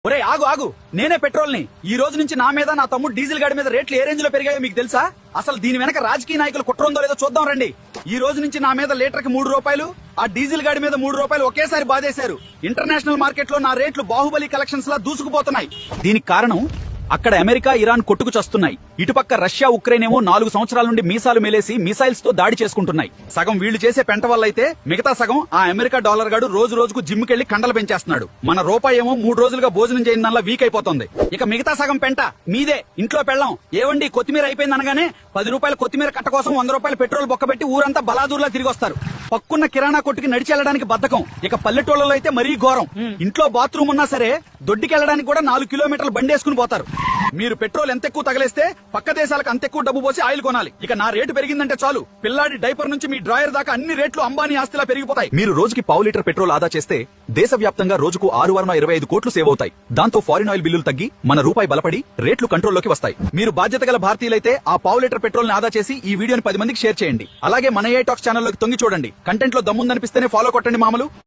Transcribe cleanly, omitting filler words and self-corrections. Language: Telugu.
ఒరే ఆగు ఆగు, నేనే పెట్రోల్ ని. ఈ రోజు నుంచి నా మీద, నా తమ్ముడు డీజిల్ గాడి మీద రేట్లు ఏ రేంజ్ లో పెరిగాయో మీకు తెలుసా? అసలు దీని వెనక రాజకీయ నాయకులు కుట్ర ఉందో లేదో చూద్దాం రండి. ఈ రోజు నుంచి నా మీద లీటర్ కి 3 రూపాయలు, ఆ డీజిల్ గాడి మీద 3 రూపాయలు ఒకేసారి బాధేశారు. ఇంటర్నేషనల్ మార్కెట్ లో నా రేట్లు బాహుబలి కలెక్షన్స్ లా దూసుకుపోతున్నాయి. దీనికి కారణం అక్కడ అమెరికా, ఇరాన్ కొట్టుకు చస్తున్నాయి. ఇటుపక్క రష్యా, ఉక్రెయిన్ ఏమో 4 సంవత్సరాల నుండి మీసాలు మేలేసి మిసైల్స్ తో దాడి చేసుకుంటున్నాయి. సగం వీళ్లు చేసే పెంట వల్ల అయితే మిగతా సగం ఆ అమెరికా డాలర్ గాడు రోజు రోజుకు జిమ్ కెళ్లి కండలు పెంచేస్తున్నాడు. మన రూపాయి ఏమో 3 రోజులుగా భోజనం చేయడం వీక్ అయిపోతుంది. ఇక మిగతా సగం పెంట మీదే. ఇంట్లో పెళ్ళం ఏవండి కొత్తిమీర అయిపోయింది అనగానే 10 రూపాయల కొత్తిమీర కట్ట కోసం 100 రూపాయల పెట్రోల్ బొక్కబెట్టి ఊరంతా బలాదూర్లా తిరిగి వస్తారు. పక్కున్న కిరాణా కొట్టుకి నడిచి వెళ్లడానికి బద్ధకం. ఇక పల్లెటూళ్లలో అయితే మరీ ఘోరం. ఇంట్లో బాత్రూమ్ ఉన్నా సరే దొడ్డికెళ్లడానికి కూడా 4 కిలోమీటర్లు బండేసుకుని పోతారు. మీరు పెట్రోల్ ఎంత ఎక్కువ తగిలేస్తే పక్క దేశాలకు అంత ఎక్కువ డబ్బు పోసి ఆయిల్ కొనాలి. ఇక నా రేటు పెరిగిందంటే చాలు, పిల్లాడి డైపర్ నుంచి మీ డ్రాయర్ దాకా అన్ని రేట్లు అంబానీ ఆస్తిలా పెరిగిపోతాయి. మీరు రోజుకి 1/2 లీటర్ పెట్రోల్ ఆదా చేస్తే దేశవ్యాప్తంగా రోజుకు 625 కోట్లు సేవ్ అవుతాయి. దాంతో ఫారిన్ ఆయిల్ బిల్లులు తగ్గి మన రూపాయి బలపడి రేట్లు కంట్రోల్లోకి వస్తాయి. మీరు బాధ్యత గల భారతీయులైతే ఆ 1/2 లీటర్ పెట్రోల్ ని ఆదా చేసి ఈ వీడియోని 10 మందికి షేర్ చేయండి. అలాగే మన AI టాక్స్ ఛానల్లోకి తొంగి చూడండి. కంటెంట్ లో దమ్ముందనిపిస్తేనే ఫాలో కొట్టండి మామలు.